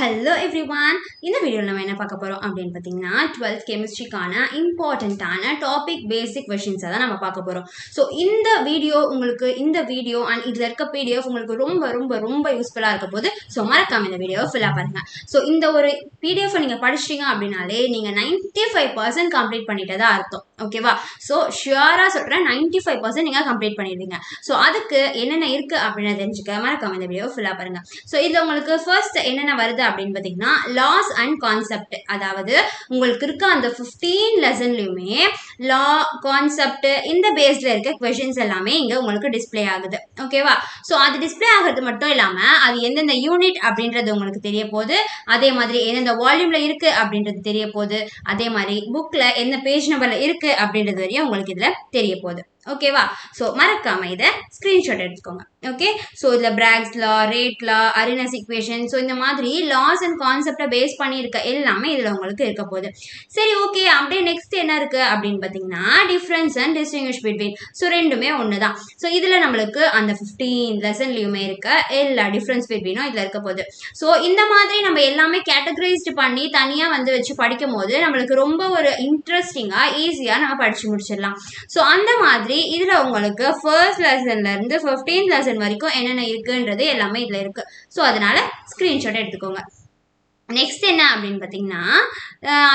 Hello everyone. இந்த வீடியோல நம்ம என்ன பார்க்க போறோம் அப்படினு பாத்தீங்கன்னா 12th கெமிஸ்ட்ரிக்கான இம்பார்ட்டன்ட்டான டாபிக் பேசிக் क्वेश्चंस தான் நம்ம பார்க்க போறோம். சோ இந்த வீடியோ and இதுல இருக்க PDF உங்களுக்கு ரொம்ப யூஸ்ஃபுல்லா இருக்க போகுது. சோ மறக்காம இந்த வீடியோவை ஃபுல்லா பாருங்க. சோ இந்த ஒரு PDF நீங்க படிச்சிட்டீங்க அப்படினாலே நீங்க 95% கம்ப்ளீட் பண்ணிட்டதா அர்த்தம். ஓகேவா? சோ ஷூரா சொல்றேன் 95% நீங்க கம்ப்ளீட் பண்ணிடுவீங்க. சோ அதுக்கு என்னென்ன இருக்கு அப்படினு தெரிஞ்சுக்க மறக்காம இந்த வீடியோவை ஃபுல்லா பாருங்க. சோ இதுல உங்களுக்கு ஃபர்ஸ்ட் என்னென்ன வருது அப்படின்னு பாத்தீங்கன்னா லாஸ் அண்ட் கான்செப்ட். அதாவது உங்களுக்கு இருக்க அந்த 15 லெசன்லயுமே லா கான்செப்ட் இந்த பேஸ்ல இருக்க क्वेश्चंस எல்லாமே இங்க உங்களுக்கு டிஸ்ப்ளே ஆகுது. ஓகேவா? சோ அது டிஸ்ப்ளே ஆகிறது மட்டும் இல்லாம அது எந்தெந்த யூனிட் அப்படின்றது உங்களுக்கு தெரிய போகுது. அதே மாதிரி எந்தெந்த வால்யூம்ல இருக்கு அப்படின்றது தெரிய போகுது. அதே மாதிரி புக்ல என்ன பேஜ் நம்பர்ல இருக்கு அப்படின்றது வரையும் உங்களுக்கு இதுல தெரிய போகுது. ஓகேவா? சோ மறக்காம இத ஸ்கிரீன்ஷாட் எடுத்துக்கோங்க. ஓகே? சோ இதுல பிராக்ஸ் லா, ரேட் லா, அரினஸ் ஈக்குவேஷன், சோ இந்த மாதிரி லாஸ் அண்ட் கான்செப்ட பேஸ் பண்ணி இருக்க எல்லாமே இதுல உங்களுக்கு இருக்க போகுது. சரி, ஓகே. அப்படியே நெக்ஸ்ட் என்ன இருக்கு அப்படின்னு பாத்தீங்கன்னா difference and distinguish between. So ரெண்டுமே ஒண்ணுதான். சோ இதுல நம்மளுக்கு அந்த 15 லெசன்லயுமே இருக்க எல்லா டிஃபரன்ஸ் பிட்வீனும் இதுல இருக்க போகுது. சோ இந்த மாதிரி நம்ம எல்லாமே கேட்டகரைஸ்ட் பண்ணி தனியா வச்சு படிக்கும் போது நம்மளுக்கு ரொம்ப ஒரு இன்ட்ரெஸ்டிங்கா ஈஸியா நம்ம படிச்சு முடிச்சிடலாம். சோ அந்த மாதிரி இதுல உங்களுக்கு ஃபர்ஸ்ட் லெசன்ல இருந்து 15th லெசன் வரைக்கும் என்னென்ன இருக்குன்றது எல்லாமே இதுல இருக்கு. சோ அதனால ஸ்கிரீன்ஷாட் எடுத்துக்கோங்க. நெக்ஸ்ட் என்ன அப்படின்னு பாத்தீங்கன்னா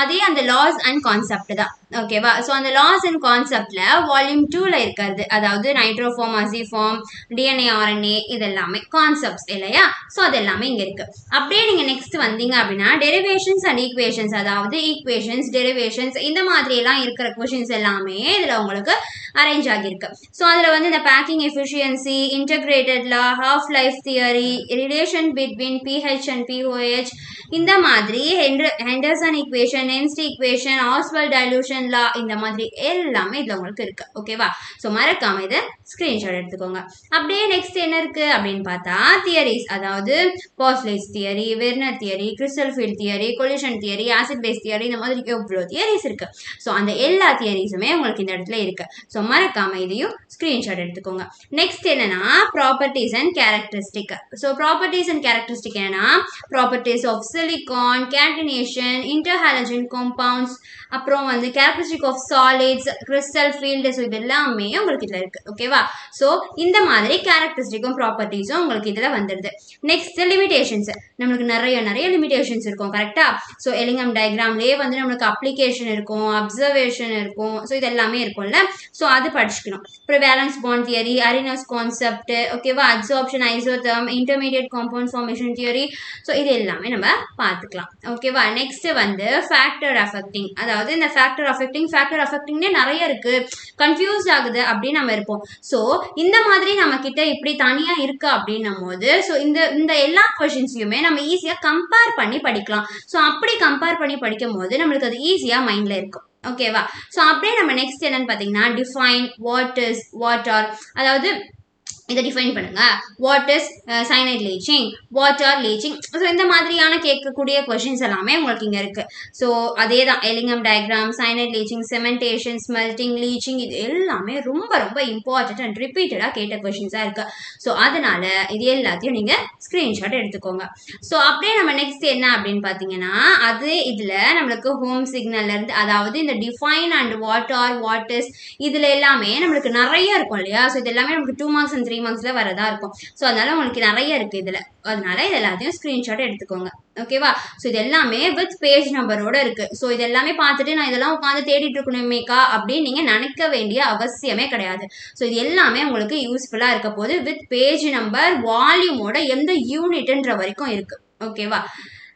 அதே அந்த லாஸ் அண்ட் கான்செப்ட் தான். ஓகேவா? சோ அந்த லாஸ் அண்ட் கான்செப்ட்ல வால்யூம் 2ல இருக்கிறது, அதாவது நைட்ரோஃபார்ம், அசிஃபார்ம், டிஎன்ஏ, ஆர்என்ஏ, இதெல்லாமே கான்செப்ட்ஸ் இல்லையா? சோ அது எல்லாமே இங்க இருக்கு. அப்படியே நீங்க நெக்ஸ்ட் வந்தீங்க அப்படின்னா டெரிவேஷன்ஸ் அண்ட் ஈக்குவேஷன்ஸ், அதாவது ஈக்குவேஷன்ஸ், டெரிவேஷன்ஸ் இந்த மாதிரி எல்லாம் இருக்கிற क्वेश्चंस எல்லாமே இதுல உங்களுக்கு அரேஞ்ச் ஆகியிருக்கு. சோ அதுல இந்த packing efficiency, integrated law, half life theory, relation between pH and pOH, இந்த மாதிரி Henderson equation, Nernst equation, Ostwald dilution law, இந்த மாதிரி எல்லாமே இதுல உங்களுக்கு இருக்கு. ஓகேவா? சோ மறக்காம இத ஸ்கிரீன்ஷாட் எடுத்துக்கோங்க. அப்படியே நெக்ஸ்ட் என்ன இருக்கு அப்படின்னு பார்த்தா தியரிஸ், அதாவது பாஸ்லேஸ் theory, Werner theory, crystal field theory, collision theory, acid base theory, இந்த மாதிரி எவ்வளவு தியரிஸ் இருக்கு. சோ அந்த எல்லா தியரிஸுமே உங்களுக்கு இந்த இடத்துல இருக்கு. சோ மறக்காம இதையும் ஸ்கிரீன்ஷாட் எடுத்துக்கோங்க. நெக்ஸ்ட் என்னன்னா properties and characteristic. So properties and characteristic என்னன்னா properties of silicon, catenation, interhalogen compounds, அப்புறம் characteristic of solids, crystal field, so இது எல்லாமே உங்களுக்கு இதுல இருக்கு. ஓகேவா? ஸோ இந்த மாதிரி கேரக்டரிஸ்டிக்கும் ப்ராப்பர்ட்டிஸும் உங்களுக்கு இதுல வந்துடுது. Next limitations. நம்மளுக்கு நிறைய லிமிடேஷன்ஸ் இருக்கும். கரெக்டா? ஸோ எலிங்கம் டயக்ராம்லேயே நம்மளுக்கு அப்ளிகேஷன் இருக்கும், அப்சர்வேஷன் இருக்கும், ஸோ இது எல்லாமே இருக்கும்ல. ஸோ அது படிச்சுக்கணும். அப்புறம் வேலன்ஸ் பாண்ட் தியரி, அரினஸ் கான்செப்ட், ஓகேவா, absorption, isotherm, intermediate compound formation theory, so இது எல்லாமே நம்ம பார்த்துக்கலாம். ஓகேவா? நெக்ஸ்ட் ஃபேக்டர் அஃபெக்டிங், அதாவது இந்த ஃபேக்டர் அஃபெக்டிங்னே நிறைய இருக்கு, கன்ஃபியூஸ் ஆகுது அப்படின்னு நம்ம இருப்போம். ஸோ இந்த மாதிரி நம்ம கிட்ட இப்படி தனியா இருக்கு அப்படின்னும் போது ஸோ இந்த எல்லா கொஸ்டின்ஸையுமே நம்ம ஈஸியா கம்பேர் பண்ணி படிக்கலாம். ஸோ அப்படி கம்பேர் பண்ணி படிக்கும் போது நம்மளுக்கு அது ஈஸியா மைண்ட்ல இருக்கும். ஓகேவா? ஸோ அப்படியே நம்ம நெக்ஸ்ட் என்னன்னு பாத்தீங்கன்னா define, what is, what are, அதாவது இதை டிஃபைன் பண்ணுங்க. What is cyanide leaching, what are leaching, so இந்த மாதிரியான கேட்கக்கூடிய கொஸ்டின்ஸ் எல்லாமே உங்களுக்கு இங்க இருக்கு. ஸோ அதே தான் Ellingham diagram, cyanide leaching, cementation, smelting, leaching, இது எல்லாமே ரொம்ப இம்பார்ட்டன்ட் அண்ட் ரிப்பீட்டடா கேட்ட கொஸ்டின்ஸா இருக்கு. ஸோ அதனால இது எல்லாத்தையும் நீங்க ஸ்கிரீன்ஷாட் எடுத்துக்கோங்க. ஸோ அப்படியே நம்ம நெக்ஸ்ட் என்ன அப்படின்னு பாத்தீங்கன்னா அது இதுல நம்மளுக்கு ஹோம் சிக்னல்ல இருந்து, அதாவது இந்த define and what are, what is, இதுல எல்லாமே நம்மளுக்கு நிறைய இருக்கும் இல்லையா? ஸோ இது எல்லாமே நமக்கு 2 மார்க்ஸ் அண்ட் 3 மார்க்ஸ்ல வரதா இருக்கும். ஸோ அதனால உங்களுக்கு நிறைய இருக்கு இதுல. அதனால இது எல்லாத்தையும் ஸ்கிரீன்ஷாட் எடுத்துக்கோங்க. ஓகேவா? ஸோ இது எல்லாமே வித் பேஜ் நம்பரோட இருக்கு. ஸோ இது எல்லாமே பார்த்துட்டு நான் இதெல்லாம் உட்காந்து தேடிட்டு இருக்கணுமேக்கா அப்படின்னு நீங்க நினைக்க வேண்டிய அவசியமே கிடையாது. ஸோ இது எல்லாமே உங்களுக்கு யூஸ்ஃபுல்லா இருக்க போது வித் பேஜ் நம்பர், வால்யூமோட எந்த யூனிட்ன்ற வரைக்கும் இருக்கு. ஓகேவா?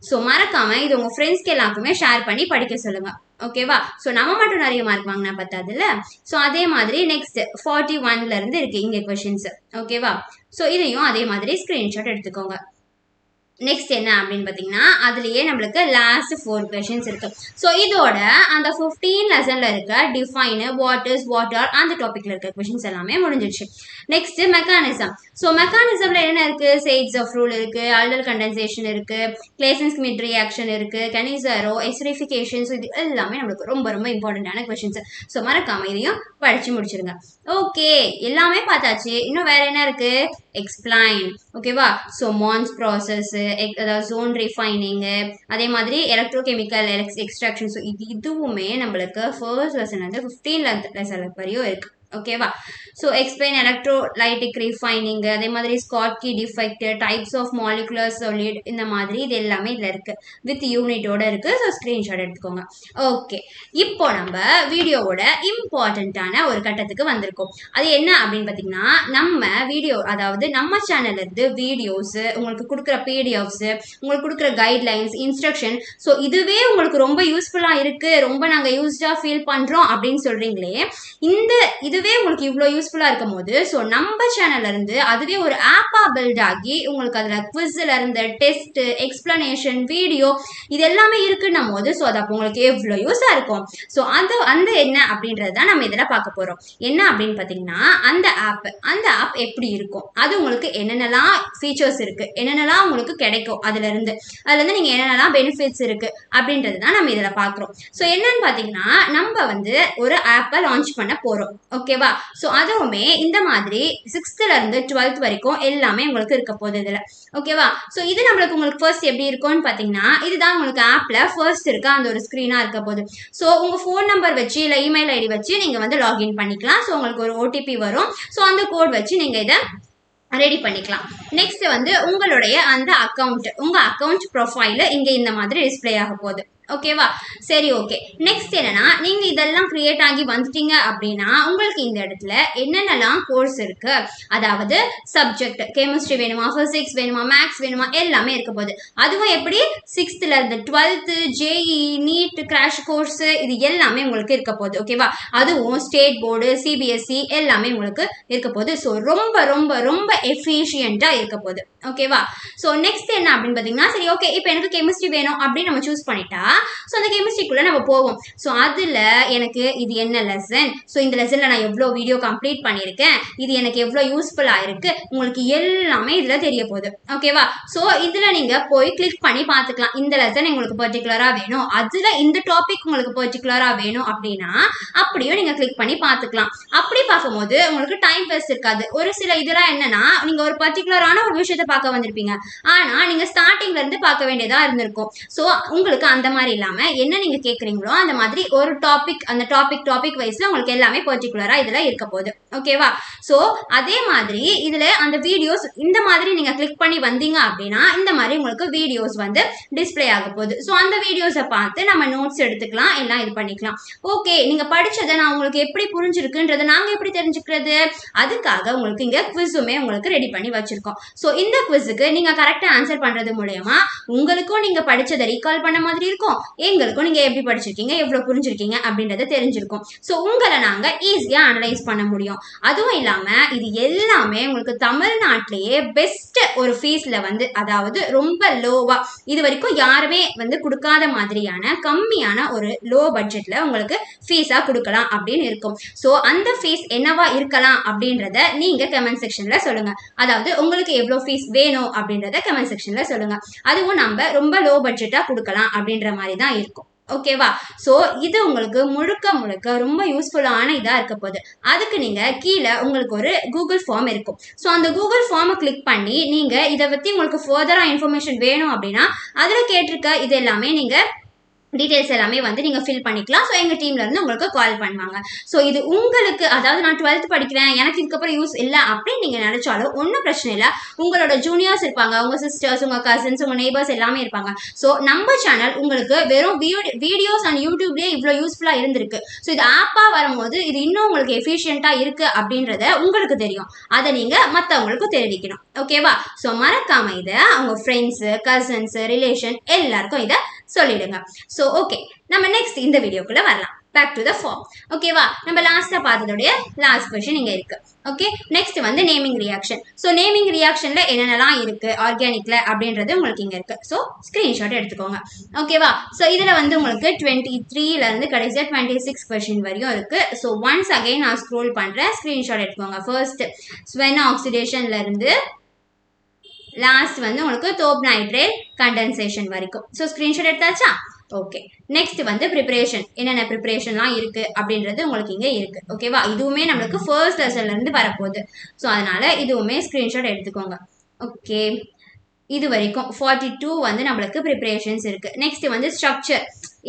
ஸோ மறக்காம இது உங்க ஃப்ரெண்ட்ஸ்க்கு எல்லாருக்குமே ஷேர் பண்ணி படிக்க சொல்லுங்க. ஓகேவா? ஸோ நம்ம மட்டும் நிறைய மார்க் வாங்கினா பத்தாதுல்ல. ஸோ அதே மாதிரி நெக்ஸ்ட் 41ல இருந்து இருக்கு இங்க கொஸ்டின்ஸ். ஓகேவா? ஸோ இதையும் அதே மாதிரி ஸ்கிரீன்ஷாட் எடுத்துக்கோங்க. நெக்ஸ்ட் என்ன அப்படின்னு பாத்தீங்கன்னா அதுலயே நம்மளுக்கு லாஸ்ட் 4 கொஸ்டின்ஸ் இருக்கு. ஸோ இதோட அந்த 15 லெசன்ல இருக்க define, what is, what are அந்த டாபிக்ல இருக்க கொஸ்டின்ஸ் எல்லாமே முடிஞ்சிருச்சு. Next mechanism. ஸோ மெக்கானிசம்ல என்ன இருக்கு? சேட்ஸ் ஆஃப் ரூல் இருக்கு, ஆல்டல் கண்டென்சேஷன் இருக்கு, கிளேசன் ஸ்மித் ரியாக்ஷன் இருக்கு, கனிசாரோ, எஸ்ரிஃபிகேஷன், ஸோ இது எல்லாமே நம்மளுக்கு ரொம்ப இம்பார்ட்டன்டான கொஸ்டின்ஸ். ஸோ மறக்காம இதையும் படிச்சு முடிச்சிருங்க. ஓகே, எல்லாமே பார்த்தாச்சு. இன்னும் வேற என்ன இருக்கு? எக்ஸ்பிளைன். ஓகேவா? ஸோ மான்ஸ் ப்ராசஸ், அதாவது ஜோன் ரிஃபைனிங்கு, அதே மாதிரி எலக்ட்ரோகெமிக்கல் எக்ஸ்ட்ராக்ஷன். ஸோ இதுவுமே நம்மளுக்கு ஃபர்ஸ்ட் லெசன் வந்து 15th லெசன் வரையும் இருக்கு. ஓகேவா? ஸோ எக்ஸ்பிளைன் எலக்ட்ரோலைட்டிக் ரிஃபைனிங், அதே மாதிரி Schottky defect, types of molecular solid, இந்த மாதிரி இது எல்லாமே இதில் இருக்கு, வித் யூனிட்டோட இருக்கு. ஸோ ஸ்க்ரீன்ஷாட் எடுத்துக்கோங்க. ஓகே, இப்போ நம்ம வீடியோவோட இம்பார்ட்டண்ட்டான ஒரு கட்டத்துக்கு வந்திருக்கோம். அது என்ன அப்படின்னு பார்த்தீங்கன்னா, நம்ம வீடியோ, அதாவது நம்ம சேனல்ல இருந்து வீடியோஸ், உங்களுக்கு கொடுக்குற பிடிஎஃப்ஸ், உங்களுக்கு கொடுக்குற கைட்லைன்ஸ், இன்ஸ்ட்ரக்ஷன், ஸோ இதுவே உங்களுக்கு ரொம்ப யூஸ்ஃபுல்லாக இருக்கு, ரொம்ப நாங்கள் யூஸ்டாக ஃபீல் பண்ணுறோம் அப்படின்னு சொல்றீங்களே, இதுவே உங்களுக்கு இவ்வளோ யூஸ்ஃபுல்லாக இருக்கும் போது, ஸோ நம்ம சேனல்ல இருந்து அதுவே ஒரு ஆப்பா பில்ட் ஆகி உங்களுக்கு அதில் குவிஸ்ல இருந்து டெஸ்ட், எக்ஸ்பிளனேஷன், வீடியோ, இது எல்லாமே இருக்குன்னும் போது, ஸோ அது அப்போ உங்களுக்கு எவ்வளோ யூஸாக இருக்கும். ஸோ அந்த என்ன அப்படின்றது தான் நம்ம இதில் பார்க்க போகிறோம். என்ன அப்படின்னு பார்த்தீங்கன்னா, அந்த ஆப் எப்படி இருக்கும், அது உங்களுக்கு என்னென்னலாம் ஃபீச்சர்ஸ் இருக்கு, என்னென்னலாம் உங்களுக்கு கிடைக்கும், அதுலேருந்து நீங்கள் என்னென்னலாம் பெனிஃபிட்ஸ் இருக்கு அப்படின்றது தான் நம்ம இதில் பார்க்குறோம். ஸோ என்னன்னு பார்த்தீங்கன்னா, நம்ம வந்து ஒரு ஆப்பை லான்ச் பண்ண போகிறோம். ஓகேவா? ஸோ அதுவுமே இந்த மாதிரி 6th இருந்து 12th வரைக்கும் எல்லாமே உங்களுக்கு இருக்க போகுது இதில். ஓகேவா? ஸோ இது உங்களுக்கு ஃபர்ஸ்ட் எப்படி இருக்கும்னு பார்த்தீங்கன்னா, இதுதான் உங்களுக்கு ஆப்பில் ஃபர்ஸ்ட் இருக்க அந்த ஒரு ஸ்க்ரீனாக இருக்க போகுது. ஸோ உங்கள் ஃபோன் நம்பர் வச்சு இல்லை இமெயில் ஐடி வச்சு நீங்கள் வந்து லாகின் பண்ணிக்கலாம். ஸோ உங்களுக்கு ஒரு ஓடிபி வரும். ஸோ அந்த கோட் வச்சு நீங்கள் இதை ரெடி பண்ணிக்கலாம். நெக்ஸ்ட் வந்து உங்களுடைய அந்த உங்கள் அக்கௌண்ட் ப்ரொஃபைல் இங்கே இந்த மாதிரி டிஸ்பிளே ஆக போகுது. ஓகேவா? சரி, ஓகே. நெக்ஸ்ட் என்னன்னா, நீங்க இதெல்லாம் கிரியேட் ஆகி வந்துட்டீங்க அப்படின்னா உங்களுக்கு இந்த இடத்துல என்னென்னலாம் கோர்ஸ் இருக்கு, அதாவது சப்ஜெக்ட், கெமிஸ்ட்ரி வேணுமா, பிசிக்ஸ் வேணுமா, மேக்ஸ் வேணுமா, எல்லாமே இருக்க போகுது. அதுவும் எப்படி 6th இருந்து 12th, JE, NEET, crash course, இது எல்லாமே உங்களுக்கு இருக்க போகுது. ஓகேவா? அதுவும் ஸ்டேட் போர்டு, சிபிஎஸ்இ எல்லாமே உங்களுக்கு இருக்க போகுது. ஸோ ரொம்ப ரொம்ப ரொம்ப எஃபிஷியண்டா இருக்க போகுது. ஓகேவா? ஸோ நெக்ஸ்ட் என்ன அப்படின்னு பார்த்தீங்கன்னா, சரி, ஓகே, இப்போ எனக்கு கெமிஸ்ட்ரி வேணும் அப்படின்னு நம்ம சூஸ் பண்ணிட்டா, ஸோ அந்த கெமிஸ்ட்ரிக்குள்ளே நம்ம போவோம். ஸோ அதில் எனக்கு இது என்ன லெசன், ஸோ இந்த லெசனில் நான் எவ்வளோ வீடியோ கம்ப்ளீட் பண்ணியிருக்கேன், இது எனக்கு எவ்வளோ யூஸ்ஃபுல்லாக இருக்குது, உங்களுக்கு எல்லாமே இதில் தெரிய போகுது. ஓகேவா? ஸோ இதில் நீங்கள் போய் கிளிக் பண்ணி பார்த்துக்கலாம். இந்த லெசன் உங்களுக்கு பர்டிகுலராக வேணும், அதில் இந்த டாபிக் உங்களுக்கு பர்டிகுலராக வேணும் அப்படின்னா அப்படியும் நீங்கள் கிளிக் பண்ணி பார்த்துக்கலாம். அப்படி பார்க்கும்போது உங்களுக்கு டைம் வேஸ்ட் இருக்காது. ஒரு சில இதெல்லாம் என்னன்னா, நீங்கள் ஒரு பர்டிகுலரான ஒரு விஷயத்தை பார்க்க வந்திருப்பீங்க, ஆனால் நீங்கள் ஸ்டார்டிங்லேருந்து பார்க்க வேண்டியதாக இருந்திருக்கும். ஸோ உங்களுக்கு அந்த மாதிரி இல்லாம என்ன நீங்க கேக்குறீங்களோ அந்த மாதிரி ஒரு டாபிக், அந்த டாபிக் வைஸ்ல உங்களுக்கு எல்லாமே பர்టిక్యులரா இதுல இருக்க போகுது. ஓகேவா? சோ அதே மாதிரி இதுல அந்த வீடியோஸ் இந்த மாதிரி நீங்க கிளிக் பண்ணி வந்தீங்க அப்படின்னா இந்த மாதிரி உங்களுக்கு வீடியோஸ் வந்து டிஸ்ப்ளே ஆக போகுது. சோ அந்த வீடியோஸை பார்த்து நம்ம நோட்ஸ் எடுத்துக்கலாம், எல்லாம் இது பண்ணிக்கலாம். ஓகே, நீங்க படிச்சதை நான் உங்களுக்கு எப்படி புரிஞ்சிருக்குன்றதை நாங்க எப்படி தெரிஞ்சுக்கிறது, அதுக்காக உங்களுக்கு இங்க குவிஸுமே உங்களுக்கு ரெடி பண்ணி வச்சிருக்கோம். சோ இந்த குவிஸுக்கு நீங்க கரெக்டா ஆன்சர் பண்றது மூலமா உங்களுக்கும் நீங்க படிச்சதை ரீகால் பண்ண மாதிரி இருக்கும், எங்களுக்கும் நீங்க எப்படி படிச்சிருக்கீங்க, எவ்வளவு புரிஞ்சிருக்கீங்க அப்படின்றத தெரிஞ்சிருக்கும். ஸோ உங்களை நாங்க ஈஸியா அனலைஸ் பண்ண முடியும். அதுவும் இல்லாம இது எல்லாமே உங்களுக்கு தமிழ்நாட்டிலேயே பெஸ்ட் ஒரு ஃபீஸ்ல வந்து, அதாவது ரொம்ப லோவா, இது வரைக்கும் யாருமே வந்து கொடுக்காத மாதிரியான கம்மியான ஒரு லோ பட்ஜெட்ல உங்களுக்கு ஃபீஸா கொடுக்கலாம் அப்படின்னு இருக்கும். ஸோ அந்த ஃபீஸ் என்னவா இருக்கலாம் அப்படின்றத நீங்க கமெண்ட் செக்ஷன்ல சொல்லுங்க. அதாவது உங்களுக்கு எவ்வளவு ஃபீஸ் வேணும் அப்படின்றத கமெண்ட் செக்ஷன்ல சொல்லுங்க. அதுவும் நம்ம ரொம்ப லோ பட்ஜெட்டா கொடுக்கலாம் அப்படின்ற மாதிரி தான் இருக்கும். ஓகேவா? ஸோ இது உங்களுக்கு முழுக்க முழுக்க ரொம்ப யூஸ்ஃபுல்லான இதாக இருக்க போகுது. அதுக்கு நீங்கள் கீழே உங்களுக்கு ஒரு கூகுள் ஃபார்ம் இருக்கும். ஸோ அந்த கூகுள் ஃபார்மை கிளிக் பண்ணி நீங்கள் இதை பற்றி உங்களுக்கு ஃபர்தராக இன்ஃபர்மேஷன் வேணும் அப்படின்னா அதில் கேட்டிருக்க இது எல்லாமே நீங்கள் டீடைல்ஸ் எல்லாமே வந்து நீங்கள் ஃபில் பண்ணிக்கலாம். ஸோ எங்கள் டீம்லேருந்து உங்களுக்கு கால் பண்ணுவாங்க. ஸோ இது உங்களுக்கு, அதாவது நான் 12th படிக்கிறேன், எனக்கு இதுக்கப்புறம் யூஸ் இல்லை அப்படின்னு நீங்கள் நினச்சாலும் ஒன்றும் பிரச்சனை இல்லை. உங்களோட ஜூனியர்ஸ் இருப்பாங்க, உங்கள் சிஸ்டர்ஸ், உங்கள் கசின்ஸ், உங்கள் நெய்பர்ஸ் எல்லாமே இருப்பாங்க. ஸோ நம்ம சேனல் உங்களுக்கு வெறும் வீடியோஸ் அண்ட் யூடியூப்லேயே இவ்வளோ யூஸ்ஃபுல்லாக இருந்திருக்கு. ஸோ இது ஆப்பாக வரும்போது இது இன்னும் உங்களுக்கு எஃபிஷியண்ட்டாக இருக்குது அப்படின்றத உங்களுக்கு தெரியும். அதை நீங்கள் மற்றவங்களுக்கும் தெரிவிக்கணும். ஓகேவா? ஸோ மறக்காம இதை அவங்க ஃப்ரெண்ட்ஸு, கசின்ஸு, ரிலேஷன் எல்லாருக்கும் இதை சொல்லிடுங்க. ஸோ ஓகே, நம்ம நெக்ஸ்ட் இந்த வீடியோக்குள்ள வரலாம். Back to the form. ஓகேவா? நம்ம லாஸ்டா பார்த்ததோடைய லாஸ்ட் கொஸ்டின் இங்க இருக்கு. ஓகே, நெக்ஸ்ட் வந்து நேமிங் ரியாக்ஷன். ஸோ நேமிங் ரியாக்ஷன்ல என்னென்னலாம் இருக்கு ஆர்கானிக்ல அப்படின்றது உங்களுக்கு இங்க இருக்கு. ஸோ ஸ்கிரீன்ஷாட் எடுத்துக்கோங்க. ஓகேவா? ஸோ இதுல வந்து உங்களுக்கு 23ல இருந்து கடைசியா 26 கொஸ்டின் வரையும் இருக்கு. ஸோ ஒன்ஸ் அகைன் நான் ஸ்க்ரோல் பண்றேன், ஸ்கிரீன்ஷாட் எடுத்துக்கோங்க. ஃபர்ஸ்ட் ஸ்வென் ஆக்சிடேஷன்ல இருந்து லாஸ்ட் வந்து உங்களுக்கு தோப் நைட்ரேட் கண்டென்சேஷன் வரைக்கும். ஸோ ஸ்கிரீன்ஷாட் எடுத்தாச்சா? ஓகே, நெக்ஸ்ட் வந்து ப்ரிப்பரேஷன். என்னென்ன ப்ரிப்பரேஷன்லாம் இருக்கு அப்படின்றது உங்களுக்கு இங்க இருக்கு. ஓகேவா? இதுவுமே நம்மளுக்கு ஃபர்ஸ்ட் லெசன்ல இருந்து வரப்போகுது. ஸோ அதனால இதுவுமே ஸ்கிரீன்ஷாட் எடுத்துக்கோங்க. ஓகே, இது வரைக்கும் 42 வந்து நம்மளுக்கு ப்ரிப்பரேஷன்ஸ் இருக்கு. நெக்ஸ்ட் வந்து ஸ்ட்ரக்சர்,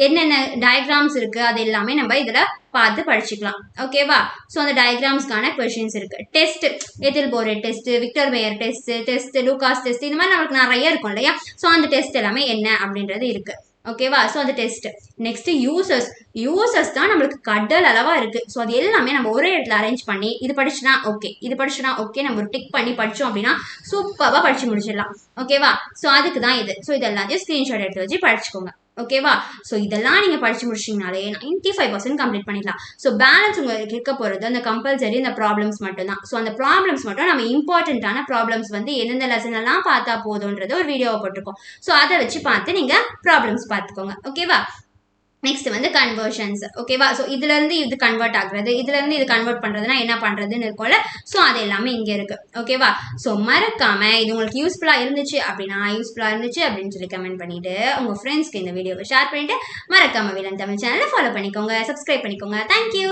என்னென்ன டயக்ராம்ஸ் இருக்கு அது எல்லாமே நம்ம இதுல பார்த்து படிச்சுக்கலாம். ஓகேவா? ஸோ அந்த டயக்ராம்ஸ்க்கான கொஷின்ஸ் இருக்கு. டெஸ்ட், எதில் போரே test, Victor mayor test, Lucas test, இந்த மாதிரி நம்மளுக்கு நிறைய இருக்கும் இல்லையா? ஸோ அந்த டெஸ்ட் எல்லாமே என்ன அப்படின்றது இருக்கு. ஓகேவா? ஸோ அந்த டெஸ்ட். நெக்ஸ்ட் யூசர்ஸ் தான் நம்மளுக்கு கடல் அளவா இருக்கு. ஸோ அது எல்லாமே நம்ம ஒரே இடத்துல அரேஞ்ச் பண்ணி இது படிச்சுனா ஓகே, இது படிச்சுனா ஓகே, நம்ம ஒரு டிக் பண்ணி படிச்சோம் அப்படின்னா சூப்பராக படிச்சு முடிச்சிடலாம். ஓகேவா? ஸோ அதுக்கு தான் இது. ஸோ இது எல்லாத்தையும் ஸ்கிரீன்ஷாட் எடுத்து வச்சு படிச்சுக்கோங்க. ஓகேவா? ஸோ இதெல்லாம் நீங்க படிச்சு முடிச்சிங்கனாலே 95% கம்ப்ளீட் பண்ணிடலாம். ஸோ பேலன்ஸ் உங்களுக்கு இருக்க போறது அந்த கம்பல்சரி அந்த ப்ராப்ளம்ஸ் மட்டும் தான். ஸோ அந்த ப்ராப்ளம்ஸ் மட்டும் நம்ம இம்பார்ட்டன்டான ப்ராப்ளம்ஸ் வந்து எந்தெந்த லெசன் எல்லாம் பார்த்தா போதும்ன்றது ஒரு வீடியோவை போட்டிருக்கோம். ஸோ அதை வச்சு பார்த்து நீங்க ப்ராப்ளம்ஸ் பார்த்துக்கோங்க. ஓகேவா? நெக்ஸ்ட் வந்து கன்வர்ஷன்ஸ். ஓகேவா? ஸோ இதுல இருந்து இது கன்வெர்ட் ஆகுறது, இதுல இருந்து இது கன்வெர்ட் பண்றதுன்னா என்ன பண்றதுன்னு இருக்கும்ல. ஸோ அது எல்லாமே இங்க இருக்கு. ஓகேவா? ஸோ மறக்காம இது உங்களுக்கு யூஸ்ஃபுல்லா இருந்துச்சு அப்படின்னு சொல்லி கமெண்ட் பண்ணிட்டு உங்க ஃப்ரெண்ட்ஸ்க்கு இந்த வீடியோவை ஷேர் பண்ணிட்டு மறக்காம வீலன் தமிழ் சேனலை ஃபாலோ பண்ணிக்கோங்க, சப்ஸ்கிரைப் பண்ணிக்கோங்க. தேங்க்யூ.